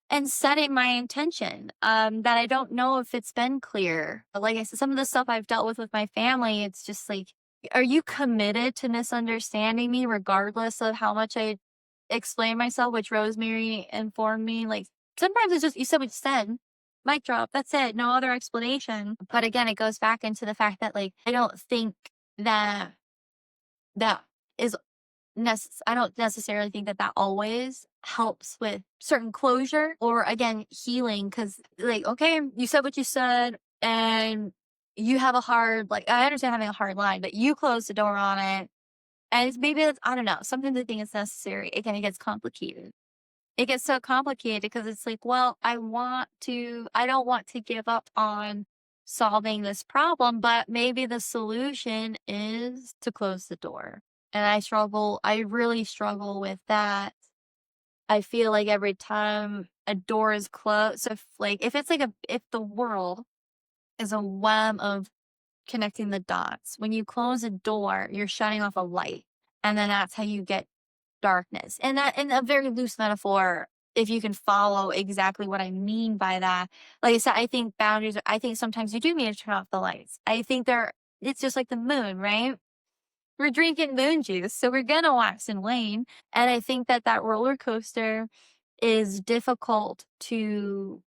my intention, that I don't know if it's been clear. But like I said, some of the stuff I've dealt with my family, it's just like, are you committed to misunderstanding me regardless of how much I explain myself, which Rosemary informed me? Like, sometimes it's just, you said what you said. Mic drop. That's it. No other explanation. But again, it goes back into the fact that, like, I don't think that that is I don't necessarily think that that always helps with certain closure or, again, healing. Cause, like, okay, you said what you said and you have a hard, like, I understand having a hard line, but you closed the door on it. And maybe it's, I don't know, something to think is necessary. Again, it gets complicated. It gets so complicated because it's like, well, I don't want to give up on solving this problem, but maybe the solution is to close the door. And I really struggle with that. I feel like every time a door is closed, so if the world is a web of connecting the dots, when you close a door, you're shutting off a light. And then that's how you get darkness. And that, in a very loose metaphor, if you can follow exactly what I mean by that. Like I said, I think sometimes you do need to turn off the lights. It's just like the moon, right? We're drinking moon juice, so we're gonna wax and wane. And I think that that roller coaster is difficult to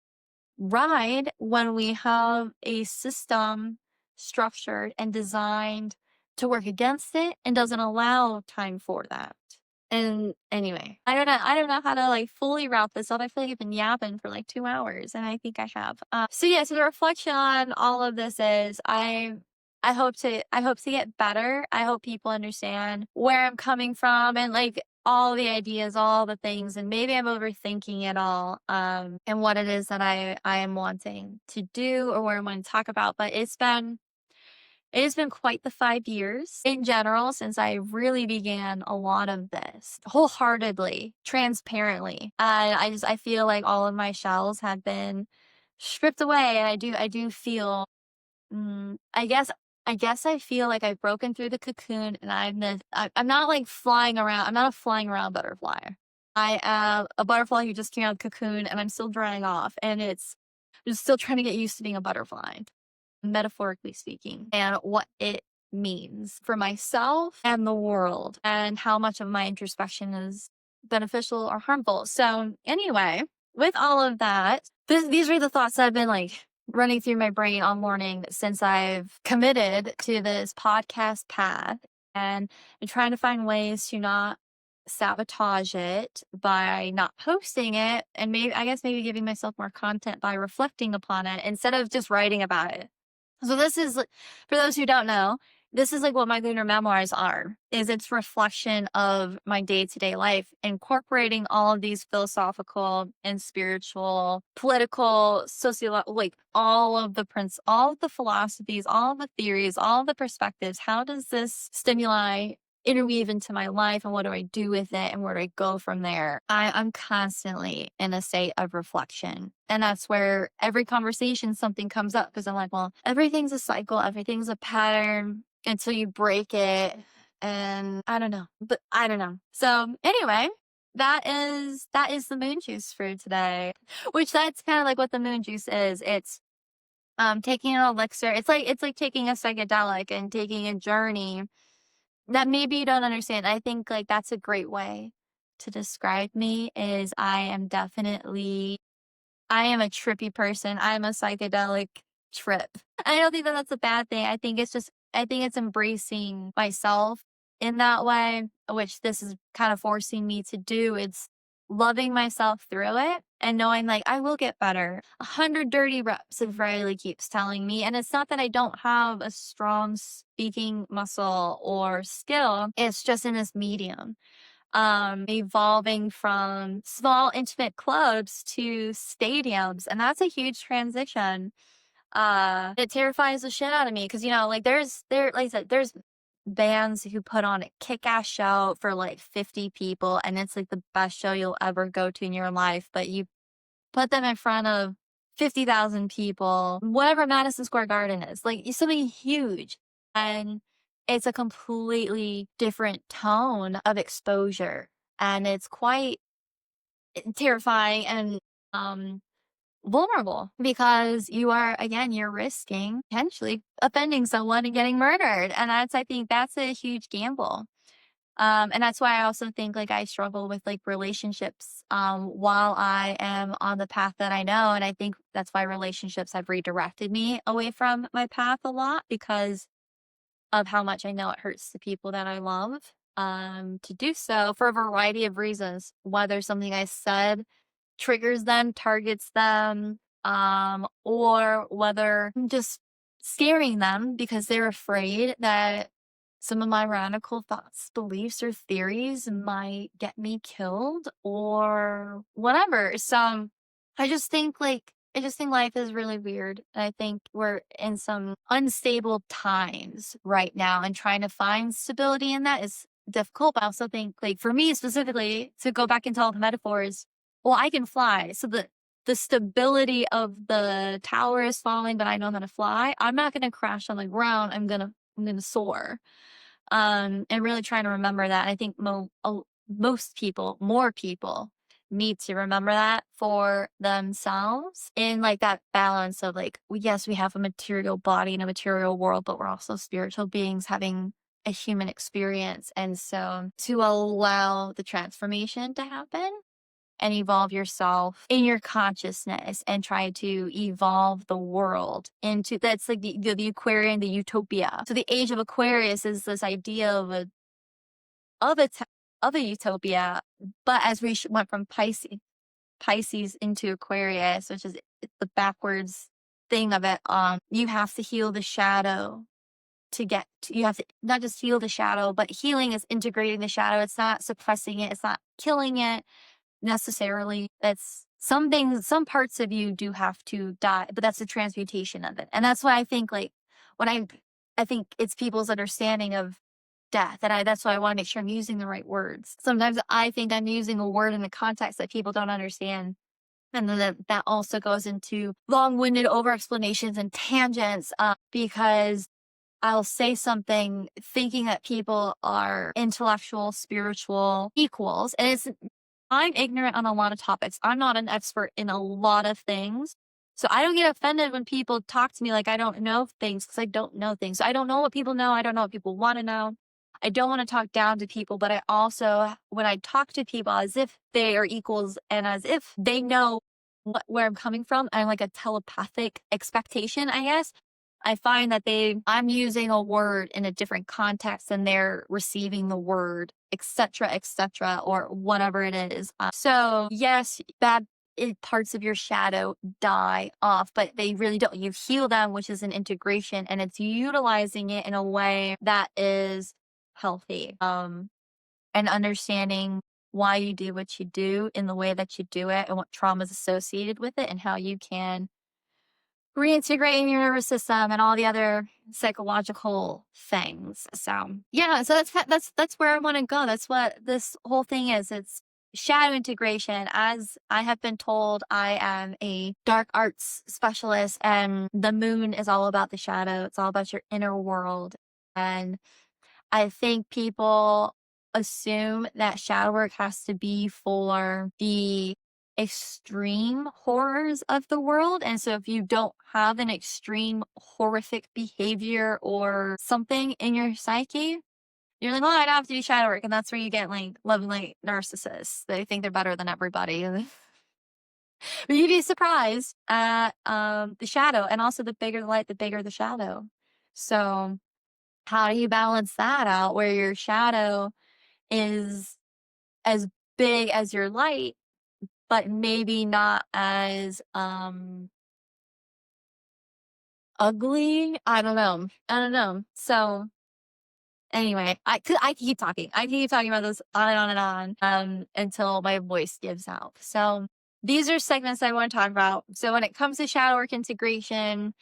ride when we have a system structured and designed to work against it and doesn't allow time for that. And anyway, I don't know how to, like, fully wrap this up. I feel like I've been yapping for like 2 hours, and I think I have. So yeah, so the reflection on all of this is I hope to get better. I hope people understand where I'm coming from and, like, all the ideas, all the things, and maybe I'm overthinking it all, and what it is that I am wanting to do or what I want to talk about. But it has been quite the 5 years in general since I really began a lot of this wholeheartedly, transparently. And I feel like all of my shells had been stripped away. And I do feel, I guess I feel like I've broken through the cocoon and I'm not like flying around. I'm not a flying around butterfly. I am a butterfly who just came out of the cocoon and I'm still drying off. And I'm just still trying to get used to being a butterfly, metaphorically speaking, and what it means for myself and the world, and how much of my introspection is beneficial or harmful. So, anyway, with all of that, these are the thoughts that have been, like, running through my brain all morning since I've committed to this podcast path. And I'm trying to find ways to not sabotage it by not posting it, and maybe giving myself more content by reflecting upon it instead of just writing about it. So for those who don't know, this is like what my lunar memoirs are, is it's reflection of my day-to-day life, incorporating all of these philosophical and spiritual, political, like all of the philosophies, all of the theories, all of the perspectives. How does this stimuli interweave into my life, and what do I do with it, and where do I go from there? I'm constantly in a state of reflection. And that's where every conversation something comes up, because I'm like, well, everything's a cycle, everything's a pattern until you break it. And I don't know. But I don't know. So anyway, that is the moon juice for today. Which that's kind of like what the moon juice is. It's taking an elixir. It's like taking a psychedelic and taking a journey that maybe you don't understand. I think, like, that's a great way to describe me. Is I am a trippy person. I'm a psychedelic trip. I don't think that that's a bad thing. I think it's embracing myself in that way, which this is kind of forcing me to do. It's loving myself through it and knowing, like, I will get better. 100 dirty reps, if Riley keeps telling me. And it's not that I don't have a strong speaking muscle or skill. It's just in this medium, evolving from small intimate clubs to stadiums, and that's a huge transition. It terrifies the shit out of me because, like, like I said, there's bands who put on a kick-ass show for like 50 people, and it's like the best show you'll ever go to in your life, but you put them in front of 50,000 people, whatever Madison Square Garden is, like it's something huge. And it's a completely different tone of exposure. And it's quite terrifying and um vulnerable because you are, again, you're risking potentially offending someone and getting murdered. And I think that's a huge gamble. And that's why I also think like I struggle with like relationships while I am on the path that I know. And I think that's why relationships have redirected me away from my path a lot because of how much I know it hurts the people that I love to do so for a variety of reasons, whether something I said triggers them, targets them, or whether I'm just scaring them because they're afraid that some of my radical thoughts, beliefs, or theories might get me killed or whatever. So I just think life is really weird. I think we're in some unstable times right now, and trying to find stability in that is difficult. But I also think, like, for me specifically, to go back into all the metaphors, well, I can fly. So the stability of the tower is falling, but I know I'm gonna fly. I'm not gonna crash on the ground. I'm gonna soar. And really trying to remember that. I think most people, more people, need to remember that for themselves in like that balance of like, yes, we have a material body in a material world, but we're also spiritual beings having a human experience. And so to allow the transformation to happen and evolve yourself in your consciousness and try to evolve the world into that's like the Aquarian, the utopia. So the age of Aquarius is this idea of a t- of a utopia, but as we went from Pisces into Aquarius, which is the backwards thing of it, you have to heal the shadow you have to not just heal the shadow, but healing is integrating the shadow. It's not suppressing it, it's not killing it necessarily. That's some things, some parts of you do have to die, but that's the transmutation of it. And that's why I think like when I think it's people's understanding of death. And that's why I want to make sure I'm using the right words. Sometimes I think I'm using a word in the context that people don't understand. And then that also goes into long-winded over explanations and tangents because I'll say something thinking that people are intellectual, spiritual equals. And I'm ignorant on a lot of topics. I'm not an expert in a lot of things. So I don't get offended when people talk to me like I don't know things because I don't know things. So I don't know what people know. I don't know what people want to know. I don't want to talk down to people, but I also, when I talk to people as if they are equals and as if they know where I'm coming from, I'm like a telepathic expectation, I guess. I find that I'm using a word in a different context and they're receiving the word, etc., or whatever it is. So yes, bad parts of your shadow die off, but they really don't. You heal them, which is an integration, and it's utilizing it in a way that is healthy. And understanding why you do what you do in the way that you do it and what trauma is associated with it and how you can reintegrating your nervous system and all the other psychological things. So yeah, so that's where I want to go. That's what this whole thing is. It's shadow integration. As I have been told, I am a dark arts specialist, and the moon is all about the shadow. It's all about your inner world. And I think people assume that shadow work has to be for the extreme horrors of the world. And so if you don't have an extreme horrific behavior or something in your psyche, you're like, well, I don't have to do shadow work. And that's where you get like lovely narcissists. They think they're better than everybody. But you'd be surprised at the shadow. And also the bigger the light, the bigger the shadow. So how do you balance that out where your shadow is as big as your light, but maybe not as ugly? I don't know. I don't know. So anyway, I keep talking. I keep talking about this on and on and on until my voice gives out. So these are segments I want to talk about. So when it comes to shadow work integration,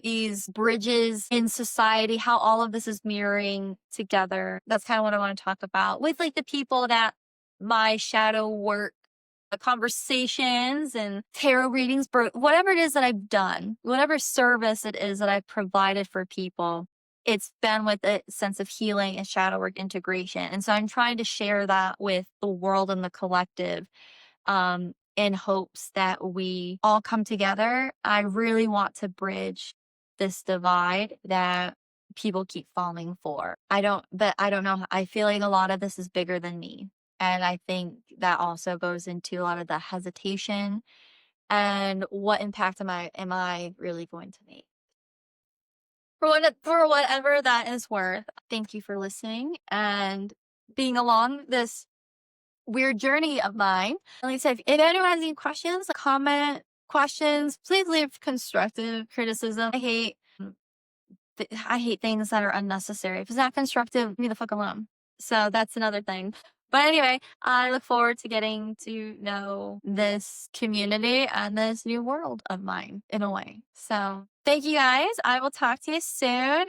these bridges in society, how all of this is mirroring together. That's kind of what I want to talk about with like the people that my shadow work conversations and tarot readings, whatever it is that I've done, whatever service it is that I've provided for people, it's been with a sense of healing and shadow work integration. And so I'm trying to share that with the world and the collective, in hopes that we all come together. I really want to bridge this divide that people keep falling for. But I don't know. I feel like a lot of this is bigger than me. And I think that also goes into a lot of the hesitation and what impact am I really going to make? For whatever that is worth, thank you for listening and being along this weird journey of mine. Like I said, if anyone has any questions, comment, questions, please leave constructive criticism. I hate things that are unnecessary. If it's not constructive, leave me the fuck alone. So that's another thing. But anyway, I look forward to getting to know this community and this new world of mine in a way. So thank you guys. I will talk to you soon.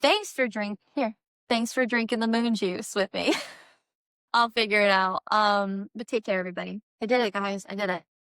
Thanks for drink here. Thanks for drinking the moon juice with me. I'll figure it out. But take care, everybody. I did it, guys. I did it.